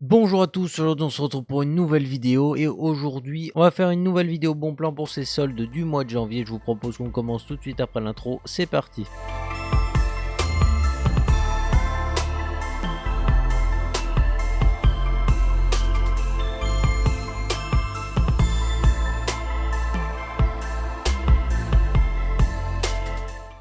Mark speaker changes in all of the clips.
Speaker 1: Bonjour à tous, aujourd'hui on se retrouve pour une nouvelle vidéo et aujourd'hui on va faire une nouvelle vidéo bon plan pour ces soldes du mois de janvier. Je vous propose qu'on commence tout de suite après l'intro, c'est parti.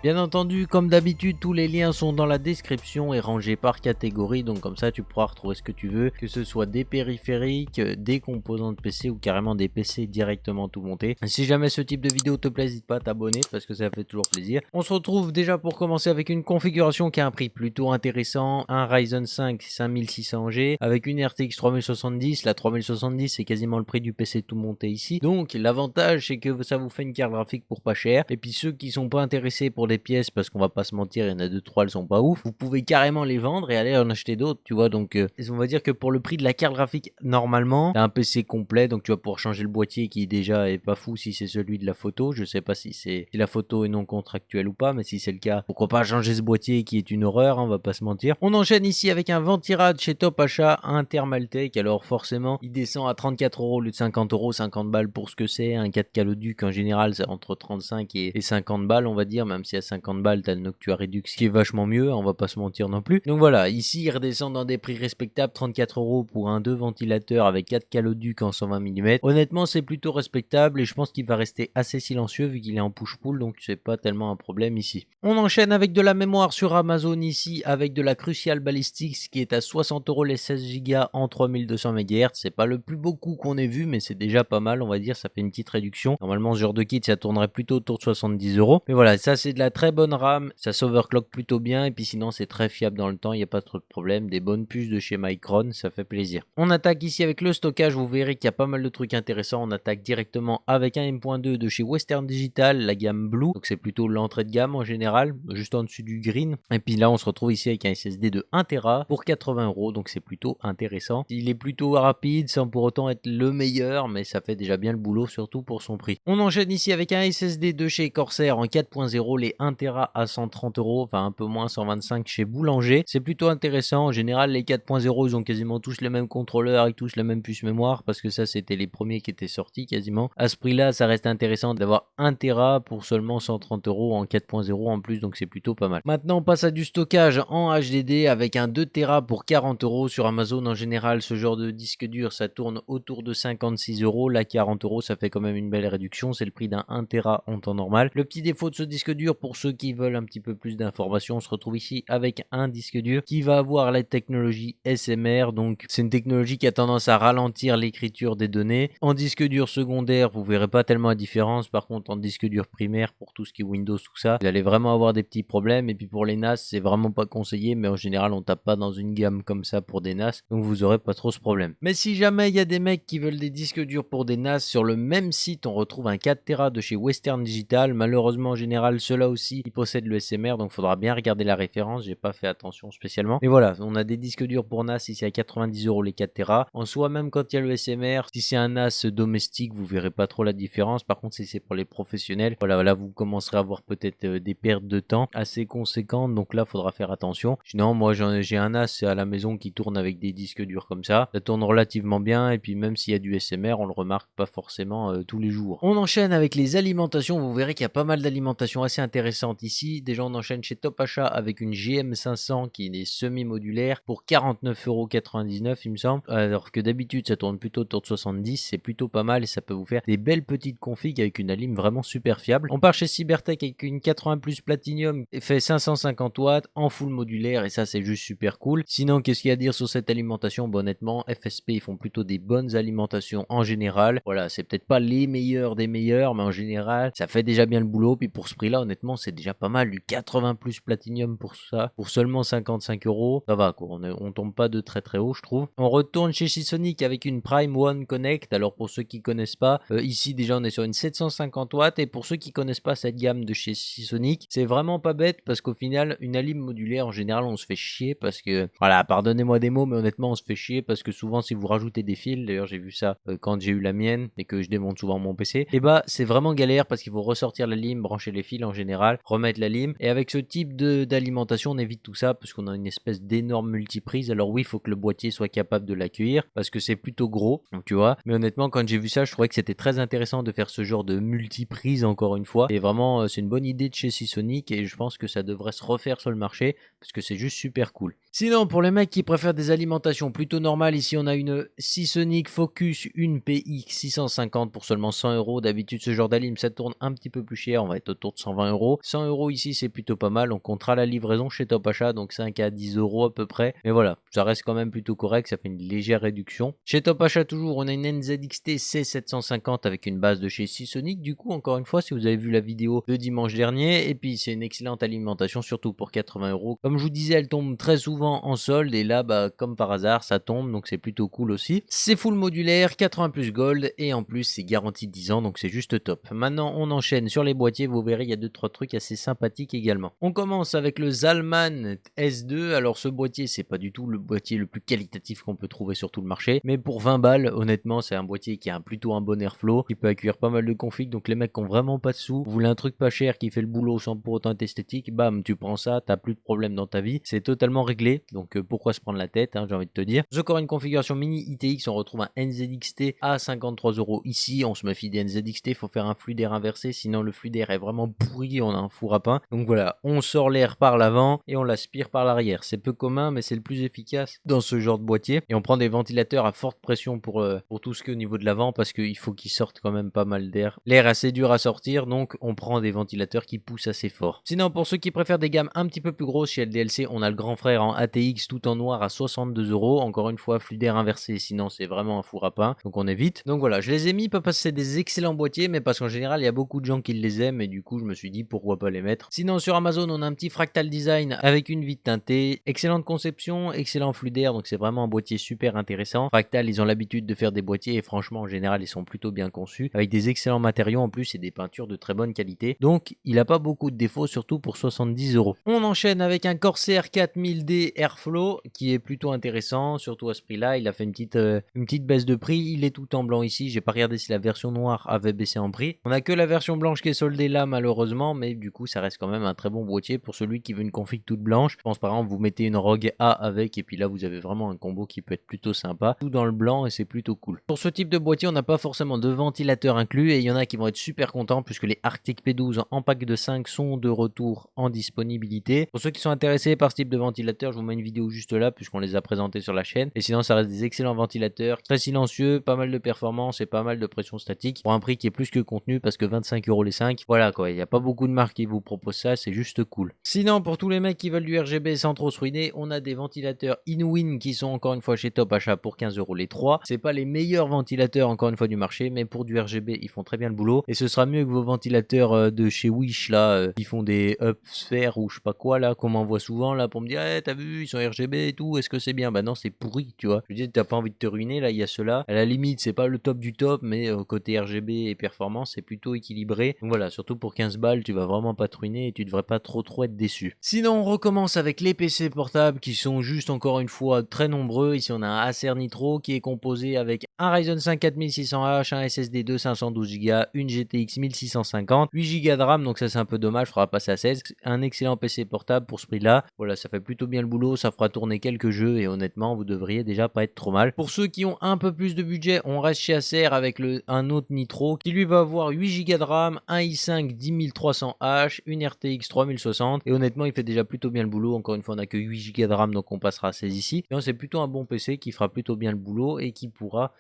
Speaker 1: Bien entendu, comme d'habitude, tous les liens sont dans la description et rangés par catégorie, donc comme ça tu pourras retrouver ce que tu veux, que ce soit des périphériques, des composants de PC ou carrément des PC directement tout montés. Si jamais ce type de vidéo te plaît, n'hésite pas à t'abonner parce que ça fait toujours plaisir. On se retrouve déjà pour commencer avec une configuration qui a un prix plutôt intéressant, un Ryzen 5 5600G avec une RTX 3070. La 3070 c'est quasiment le prix du PC tout monté ici, donc l'avantage c'est que ça vous fait une carte graphique pour pas cher. Et puis ceux qui sont pas intéressés pour des pièces, parce qu'on va pas se mentir, il y en a 2-3 elles sont pas ouf, vous pouvez carrément les vendre et aller en acheter d'autres, tu vois. Donc on va dire que pour le prix de la carte graphique, normalement t'as un PC complet, donc tu vas pouvoir changer le boîtier qui déjà est pas fou si c'est celui de la photo. Je sais pas si la photo est non contractuelle ou pas, mais si c'est le cas, pourquoi pas changer ce boîtier qui est une horreur, hein, on va pas se mentir. On enchaîne ici avec un Ventirad chez Top Achat, un Thermaltake. Alors forcément il descend à 34 € au lieu de 50 €, 50 balles pour ce que c'est. Un 4K Loduc en général c'est entre 35 et 50 balles on va dire, même si à 50 balles t'as le Noctua Redux qui est vachement mieux, on va pas se mentir non plus. Donc voilà, ici il redescend dans des prix respectables, 34 € pour un 2 ventilateurs avec 4 caloduc en 120 mm. Honnêtement c'est plutôt respectable et je pense qu'il va rester assez silencieux vu qu'il est en push-pull, donc c'est pas tellement un problème ici. On enchaîne avec de la mémoire sur Amazon ici avec de la Crucial Ballistix qui est à 60 € les 16 Go en 3200 MHz. C'est pas le plus beau coup qu'on ait vu mais c'est déjà pas mal, on va dire, ça fait une petite réduction. Normalement ce genre de kit ça tournerait plutôt autour de 70 €. Mais voilà, ça c'est de la très bonne RAM, ça s'overclock plutôt bien et puis sinon c'est très fiable dans le temps, il n'y a pas trop de problème. Des bonnes puces de chez Micron, ça fait plaisir. On attaque ici avec le stockage, vous verrez qu'il y a pas mal de trucs intéressants. On attaque directement avec un M.2 de chez Western Digital, la gamme Blue, donc c'est plutôt l'entrée de gamme en général, juste en dessus du Green. Et puis là on se retrouve ici avec un SSD de 1 Tera pour 80 €, donc c'est plutôt intéressant. Il est plutôt rapide sans pour autant être le meilleur, mais ça fait déjà bien le boulot, surtout pour son prix. On enchaîne ici avec un SSD de chez Corsair en 4.0, les 1 Tera à 130 €, enfin un peu moins 125 chez Boulanger. C'est plutôt intéressant. En général les 4.0 ils ont quasiment tous les mêmes contrôleurs et tous la même puce mémoire, parce que ça c'était les premiers qui étaient sortis quasiment. À ce prix là ça reste intéressant d'avoir 1 Tera pour seulement 130 € en 4.0 en plus, donc c'est plutôt pas mal. Maintenant on passe à du stockage en HDD avec un 2 Tera pour 40 € sur Amazon. En général ce genre de disque dur ça tourne autour de 56 €. Là 40 € ça fait quand même une belle réduction, c'est le prix d'un 1 Tera en temps normal. Le petit défaut de ce disque dur, pour ceux qui veulent un petit peu plus d'informations, on se retrouve ici avec un disque dur qui va avoir la technologie SMR, donc c'est une technologie qui a tendance à ralentir l'écriture des données. En disque dur secondaire vous verrez pas tellement la différence, par contre en disque dur primaire pour tout ce qui est Windows tout ça, vous allez vraiment avoir des petits problèmes. Et puis pour les NAS c'est vraiment pas conseillé, mais en général on tape pas dans une gamme comme ça pour des NAS, donc vous aurez pas trop ce problème. Mais si jamais il y a des mecs qui veulent des disques durs pour des NAS, sur le même site on retrouve un 4 Tera de chez Western Digital. Malheureusement en général ceux-là aussi ils possèdent le SMR, donc faudra bien regarder la référence, j'ai pas fait attention spécialement. Mais voilà, on a des disques durs pour NAS ici à 90 € les 4 Tera. En soi même quand il y a le SMR, si c'est un NAS domestique vous verrez pas trop la différence. Par contre si c'est pour les professionnels, voilà vous commencerez à avoir peut-être des pertes de temps assez conséquentes, donc là faudra faire attention. Sinon moi j'ai un NAS à la maison qui tourne avec des disques durs comme ça tourne relativement bien, et puis même s'il y a du SMR on le remarque pas forcément tous les jours. On enchaîne avec les alimentations, vous verrez qu'il y a pas mal d'alimentations assez intéressantes ici. Déjà on enchaîne chez Top Achat avec une GM500 qui est semi-modulaire pour 49,99 € il me semble, alors que d'habitude ça tourne plutôt autour de 70. C'est plutôt pas mal et ça peut vous faire des belles petites configs avec une alim vraiment super fiable. On part chez Cybertech avec une 80 Plus Platinum, fait 550 watts en full modulaire, et ça c'est juste super cool. Sinon qu'est-ce qu'il y a à dire sur cette alimentation? Bon, honnêtement FSP ils font plutôt des bonnes alimentations en général. Voilà, c'est peut-être pas les meilleurs des meilleurs, mais en général ça fait déjà bien le boulot. Puis pour ce prix là honnêtement c'est déjà pas mal, du 80 Plus Platinum pour ça, pour seulement 55 €, ça va quoi, on tombe pas de très très haut je trouve. On retourne chez Seasonic avec une Prime One Connect. Alors pour ceux qui connaissent pas, ici déjà on est sur une 750 watts, et pour ceux qui connaissent pas cette gamme de chez Seasonic, c'est vraiment pas bête parce qu'au final une alim modulaire en général on se fait chier, parce que voilà, pardonnez-moi des mots mais honnêtement on se fait chier parce que souvent si vous rajoutez des fils, d'ailleurs j'ai vu ça quand j'ai eu la mienne et que je démonte souvent mon PC, et bah c'est vraiment galère parce qu'il faut ressortir la lime, brancher les fils en général. général, remettre la lime. Et avec ce type d'alimentation, on évite tout ça parce qu'on a une espèce d'énorme multiprise. Alors oui, il faut que le boîtier soit capable de l'accueillir parce que c'est plutôt gros, donc tu vois. Mais honnêtement, quand j'ai vu ça, je trouvais que c'était très intéressant de faire ce genre de multiprise encore une fois. Et vraiment, c'est une bonne idée de chez Seasonic et je pense que ça devrait se refaire sur le marché parce que c'est juste super cool. Sinon, pour les mecs qui préfèrent des alimentations plutôt normales, ici on a une Seasonic Focus, une PX 650 pour seulement 100 €. D'habitude, ce genre d'alim, ça tourne un petit peu plus cher, on va être autour de 120 €. 100 € ici, c'est plutôt pas mal. On comptera la livraison chez Top Achat, donc 5 à 10 € à peu près. Mais voilà, ça reste quand même plutôt correct, ça fait une légère réduction. Chez Top Achat, toujours, on a une NZXT C750 avec une base de chez Seasonic. Du coup, encore une fois, si vous avez vu la vidéo de dimanche dernier, et puis c'est une excellente alimentation, surtout pour 80 €. Comme je vous disais, elle tombe très souvent en solde et là bah comme par hasard ça tombe, donc c'est plutôt cool aussi. C'est full modulaire, 80 plus gold et en plus c'est garanti 10 ans, donc c'est juste top. Maintenant on enchaîne sur les boîtiers, vous verrez il y a 2-3 trucs assez sympathiques également. On commence avec le Zalman S2. Alors ce boîtier c'est pas du tout le boîtier le plus qualitatif qu'on peut trouver sur tout le marché, mais pour 20 balles honnêtement c'est un boîtier qui a plutôt un bon airflow, qui peut accueillir pas mal de configs, donc les mecs qui ont vraiment pas de sous, vous voulez un truc pas cher qui fait le boulot sans pour autant être esthétique, bam tu prends ça, t'as plus de problème dans ta vie, c'est totalement réglé, donc pourquoi se prendre la tête, hein, j'ai envie de te dire. J'ai encore une configuration mini ITX, on retrouve un NZXT à 53 € ici, on se méfie des NZXT, il faut faire un flux d'air inversé, sinon le flux d'air est vraiment pourri, on a un four à pain. Donc voilà, on sort l'air par l'avant et on l'aspire par l'arrière. C'est peu commun mais c'est le plus efficace dans ce genre de boîtier. Et on prend des ventilateurs à forte pression pour tout ce qui est au niveau de l'avant parce qu'il faut qu'ils sortent quand même pas mal d'air. L'air est assez dur à sortir, donc on prend des ventilateurs qui poussent assez fort. Sinon pour ceux qui préfèrent des gammes un petit peu plus grosses, chez LDLC on a le grand frère en ATX tout en noir à 62 €. Encore une fois, flux d'air inversé, sinon c'est vraiment un four à pain, donc on évite. Donc voilà, je les ai mis pas parce que c'est des excellents boîtiers, mais parce qu'en général il y a beaucoup de gens qui les aiment et du coup je me suis dit pourquoi pas les mettre. Sinon sur Amazon on a un petit Fractal Design avec une vitre teintée, excellente conception, excellent flux d'air, donc c'est vraiment un boîtier super intéressant. Fractal ils ont l'habitude de faire des boîtiers et franchement en général ils sont plutôt bien conçus, avec des excellents matériaux en plus et des peintures de très bonne qualité, donc il a pas beaucoup de défauts, surtout pour 70 €. On enchaîne avec un Corsair 4000D Airflow qui est plutôt intéressant, surtout à ce prix là. Il a fait une petite baisse de prix, il est tout en blanc ici, j'ai pas regardé si la version noire avait baissé en prix. On a que la version blanche qui est soldée là malheureusement, mais du coup ça reste quand même un très bon boîtier pour celui qui veut une config toute blanche. Je pense par exemple vous mettez une ROG A avec et puis là vous avez vraiment un combo qui peut être plutôt sympa, tout dans le blanc et c'est plutôt cool. Pour ce type de boîtier on n'a pas forcément de ventilateur inclus et il y en a qui vont être super contents puisque les Arctic P12 en pack de 5 sont de retour en disponibilité. Pour ceux qui sont intéressés par ce type de ventilateur, je vous mets une vidéo juste là puisqu'on les a présentés sur la chaîne. Et sinon ça reste des excellents ventilateurs, très silencieux, pas mal de performance et pas mal de pression statique pour un prix qui est plus que contenu parce que 25 € les 5. Voilà quoi, il n'y a pas beaucoup de marques qui vous proposent ça, c'est juste cool. Sinon pour tous les mecs qui veulent du RGB sans trop se ruiner, on a des ventilateurs InWin qui sont encore une fois chez Top Achat pour 15 € les 3. C'est pas les meilleurs ventilateurs encore une fois du marché, mais pour du RGB ils font très bien le boulot et ce sera mieux que vos ventilateurs de chez Wish là qui font des Upsphere ou je sais pas quoi là qu'on m'envoie souvent là pour me dire t'as vu ils sont RGB et tout, est-ce que c'est bien? Bah non c'est pourri tu vois. Je veux dire t'as pas envie de te ruiner, là il y a cela. À la limite c'est pas le top du top mais côté RGB et performance c'est plutôt équilibré. Donc voilà, surtout pour 15 balles tu vas vraiment pas te ruiner et tu devrais pas trop être déçu. Sinon on recommence avec les PC portables qui sont juste encore une fois très nombreux. Ici on a un Acer Nitro qui est composé avec un Ryzen 5 4600H, un SSD de 512 Go, une GTX 1650, 8 Go de RAM, donc ça c'est un peu dommage, il faudra passer à 16. Un excellent PC portable pour ce prix là. Voilà, ça fait plutôt bien le boulot, ça fera tourner quelques jeux et honnêtement vous devriez déjà pas être trop mal. Pour ceux qui ont un peu plus de budget, on reste chez Acer avec un autre Nitro qui lui va avoir 8 Go de RAM, un i5 10300H, une RTX 3060 et honnêtement il fait déjà plutôt bien le boulot. Encore une fois on a que 8 Go de RAM donc on passera à 16 ici. C'est plutôt un bon PC qui fera plutôt bien le boulot et qui pourra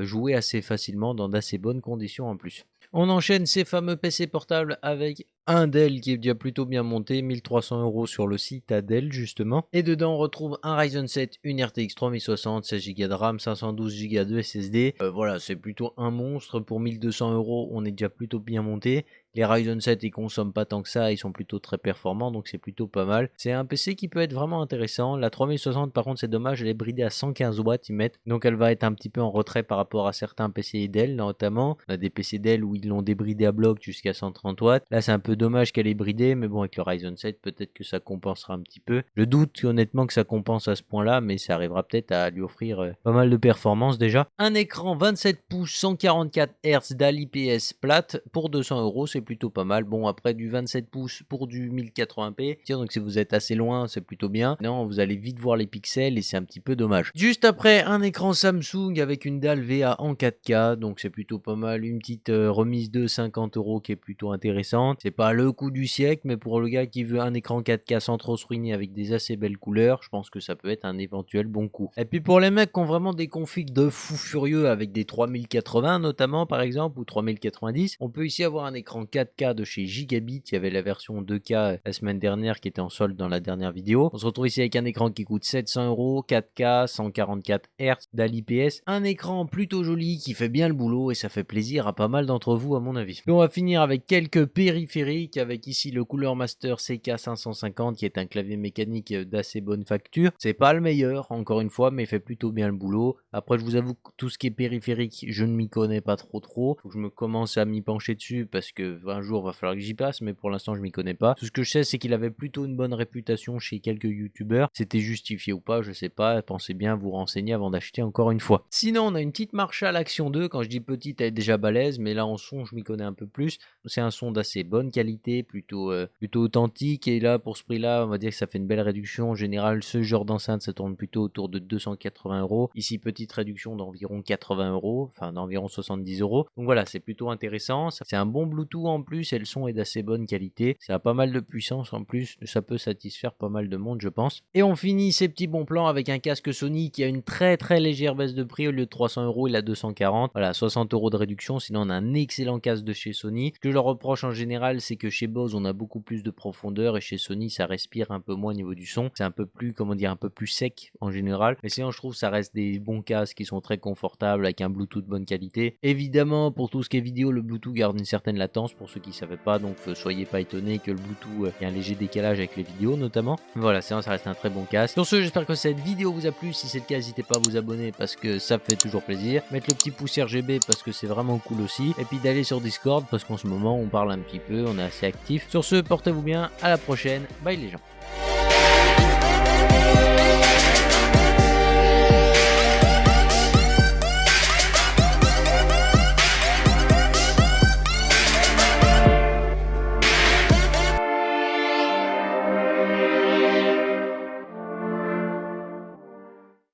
Speaker 1: jouer assez facilement dans d'assez bonnes conditions en plus. On enchaîne ces fameux PC portables avec un Dell qui est déjà plutôt bien monté, 1300 € sur le site à Dell justement. Et dedans on retrouve un Ryzen 7, une RTX 3060, 16 Go de RAM, 512 Go de SSD. Voilà, c'est plutôt un monstre. Pour 1200 €, on est déjà plutôt bien monté. Les Ryzen 7 ils consomment pas tant que ça, ils sont plutôt très performants donc c'est plutôt pas mal. C'est un PC qui peut être vraiment intéressant. La 3060 par contre c'est dommage, elle est bridée à 115 watts ils mettent, donc elle va être un petit peu en retrait par rapport à certains PC Dell notamment. On a des PC Dell où ils l'ont débridé à bloc jusqu'à 130 watts. Là c'est un peu peu dommage qu'elle est bridée, mais bon, avec le Ryzen 7, peut-être que ça compensera un petit peu. Je doute honnêtement que ça compense à ce point-là, mais ça arrivera peut-être à lui offrir pas mal de performances déjà. Un écran 27 pouces 144 Hz dalle IPS plate pour 200 €, c'est plutôt pas mal. Bon, après du 27 pouces pour du 1080p, tiens, donc si vous êtes assez loin, c'est plutôt bien. Non, vous allez vite voir les pixels et c'est un petit peu dommage. Juste après, un écran Samsung avec une dalle VA en 4K, donc c'est plutôt pas mal. Une petite remise de 50 € qui est plutôt intéressante. C'est pas le coup du siècle, mais pour le gars qui veut un écran 4K sans trop se ruiner avec des assez belles couleurs, je pense que ça peut être un éventuel bon coup. Et puis pour les mecs qui ont vraiment des configs de fou furieux avec des 3080 notamment par exemple, ou 3090, on peut ici avoir un écran 4K de chez Gigabit. Il y avait la version 2K la semaine dernière qui était en solde dans la dernière vidéo. On se retrouve ici avec un écran qui coûte 700 €, 4K, 144 Hz, dalle IPS. Un écran plutôt joli qui fait bien le boulot et ça fait plaisir à pas mal d'entre vous à mon avis. Puis on va finir avec quelques périphériques, avec ici le Cooler Master CK550 qui est un clavier mécanique d'assez bonne facture. C'est pas le meilleur encore une fois, mais il fait plutôt bien le boulot. Après je vous avoue que tout ce qui est périphérique, je ne m'y connais pas trop. Faut que je me commence à m'y pencher dessus parce que un jour va falloir que j'y passe, mais pour l'instant je m'y connais pas. Tout ce que je sais c'est qu'il avait plutôt une bonne réputation chez quelques youtubeurs. C'était justifié ou pas, je sais pas. Pensez bien à vous renseigner avant d'acheter encore une fois. Sinon on a une petite Marshall Action 2. Quand je dis petite, elle est déjà balèze, mais là en son je m'y connais un peu plus. C'est un son d'assez bonne qualité, plutôt authentique, et là pour ce prix là on va dire que ça fait une belle réduction. En général ce genre d'enceinte ça tourne plutôt autour de 280 €. Ici petite réduction d'environ 80 €, enfin d'environ 70 €. Donc voilà, c'est plutôt intéressant. C'est un bon Bluetooth en plus et le son est d'assez bonne qualité. Ça a pas mal de puissance en plus, ça peut satisfaire pas mal de monde je pense. Et on finit ces petits bons plans avec un casque Sony qui a une très légère baisse de prix. Au lieu de 300 € il a 240. Voilà, 60 € de réduction. Sinon on a un excellent casque de chez Sony. Ce que je leur reproche en général c'est que chez Bose on a beaucoup plus de profondeur et chez Sony ça respire un peu moins au niveau du son. C'est un peu plus, comment dire, un peu plus sec en général. Mais sinon je trouve que ça reste des bons casques qui sont très confortables avec un Bluetooth de bonne qualité. Évidemment pour tout ce qui est vidéo, le Bluetooth garde une certaine latence pour ceux qui ne savaient pas, donc soyez pas étonnés que le Bluetooth ait un léger décalage avec les vidéos notamment. Voilà, sinon ça reste un très bon casque. Sur ce, j'espère que cette vidéo vous a plu. Si c'est le cas, n'hésitez pas à vous abonner parce que ça fait toujours plaisir. Mettre le petit pouce RGB parce que c'est vraiment cool aussi. Et puis d'aller sur Discord parce qu'en ce moment on parle un petit peu, on est assez actif. Sur ce, portez-vous bien, à la prochaine, bye les gens.